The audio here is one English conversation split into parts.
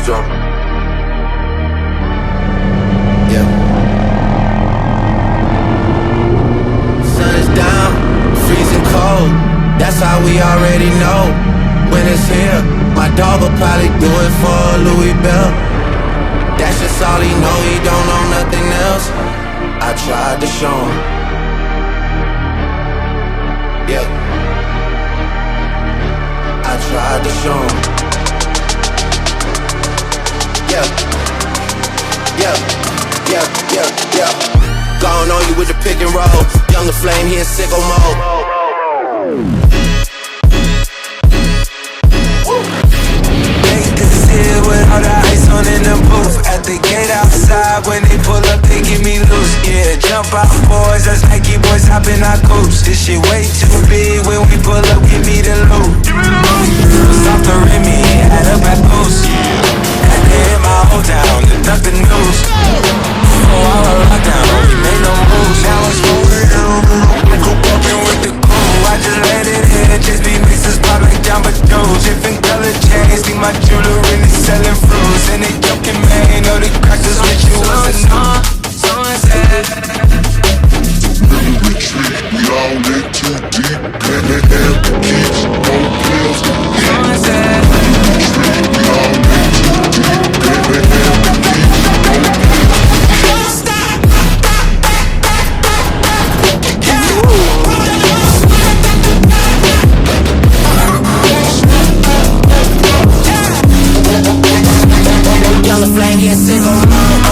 Astro. Yeah. Sun is down, freezing cold. That's how we already know when it's here. My dog will probably do it for Louis Bell. That's just all he know, he don't know nothing else. I tried to show him. Yeah. I tried to show him. Yeah. Yeah. Yeah. Yeah. Yeah. Gone on you with the pick and roll. Younger flame, he in sicko mode. With all the ice on in the booth. At the gate outside, when they pull up, they give me loose. Yeah, jump out boys, us Nike boys hopping our coops. This shit way too big, when we pull up, give me the loot. Was off the Remy, had up at Boost. Had to hit my whole town to duck the news. 4 hour lockdown, we made no moves. Now it's moving, go poppin' with the crew. I just let it hit, just be mixes pop like Jamba Joe's. Different color chains, think my jewelry is selling fruits. And they joking, man, know the crackers with you was a new. Someone said Never retreat, we all in too deep. Can't have the keys, no pills. Someone said Retreat, we all in too deep. Can't have the keys, no pills. don't stop. Yellow flame, he in sicko mode.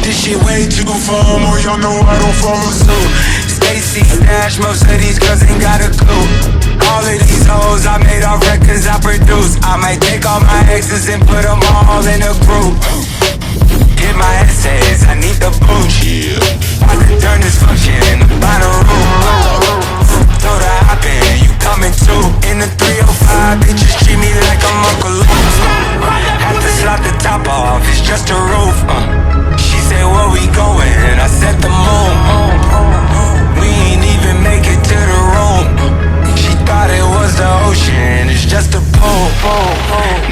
This shit way too fun, boy, y'all know I don't follow suit. Stacy Stash, most of these girls ain't got a clue. All of these hoes I made off records I produce. I might take all my exes and put them all in a group. Hit my essays, I need the boot. I could turn this function in the bottom room. Throw the hop in, you coming too. In the 305, bitches treat me like I'm Uncle Luke. Have to slap the top off, it's just a roof. She said, where we going? I said the moon. We ain't even make it to the room. She thought it was the ocean, it's just a pool.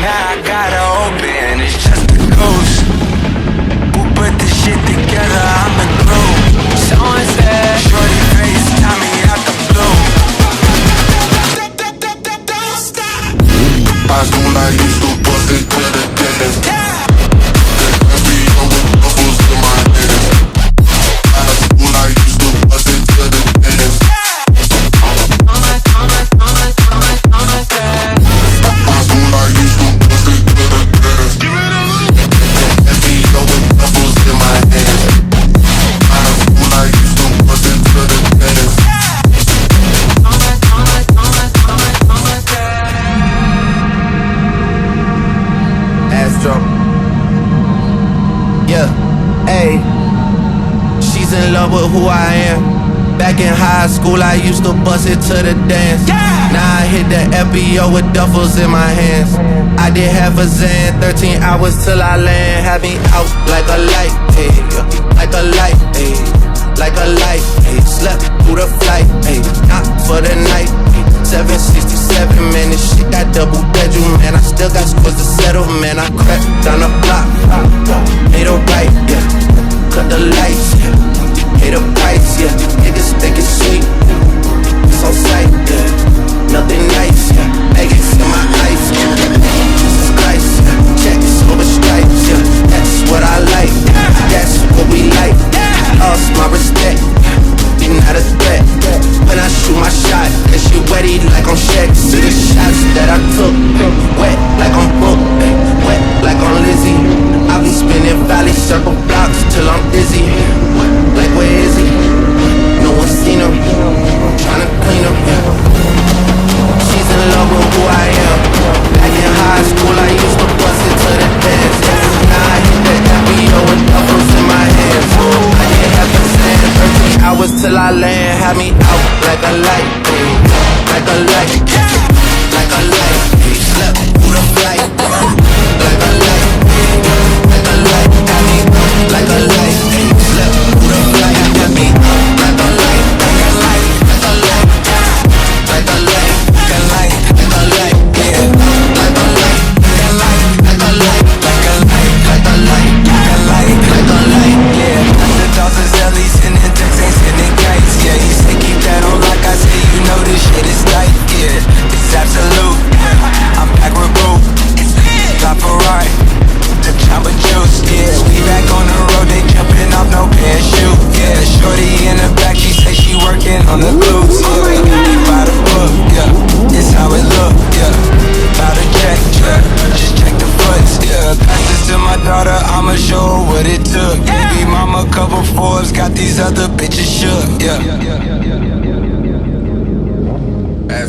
Now I gotta open, it's just a ghost. Who put this shit together, I'm the glue. Someone said, shorty face, Tommy out the blue. Don't stop. I do not used to bust it to the dentist. Yeah. Every young with bubbles in my hands. I do not used to bust it to the dentist. I do not used to bust it to the dentist. Every young with bubbles in my hands. I do not used to bust it to the dentist. Astro. Yeah, ayy. She's in love with who I am. Back in high school, I used to bust it to the dance. Now I hit the FBO with duffels in my hands. I did half a Zan, 13 hours till I land. Had me out like a light, ayy, like a light, ayy, like a light, ayy. Slept through the flight, ayy, not for the night. 767, man, this shit got double bedroom, man. I still got scores to settle, man. I crept down the block, made a right, yeah. Cut the lights, yeah. Pay the price, yeah. Niggas think it's sweet, it's on sight, yeah. Nothing nice, yeah. Eggs in my ice, yeah. Jesus Christ, yeah. Checks over stripes, yeah. That's what I like, that's what we like. Lost my respect, you're not a threat. When I shoot my shot, that shit wetty like I'm Shaq. See the shots that I took, wet like I'm Brooke, wet like I'm Lizzie. I be spinning valley circle blocks till I'm dizzy. Like where is he? No one seen him. Tryna clean him. She's in love with who I am. Back in high school, I used to bust it to the dance. Now I hit the FBO with duffels in my hands. I didn't have to stand 13 hours till I land. Had me out like a light, like a light, like a light. Slept through the flight, like a light, like a light. Had me out like a light.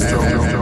Astro.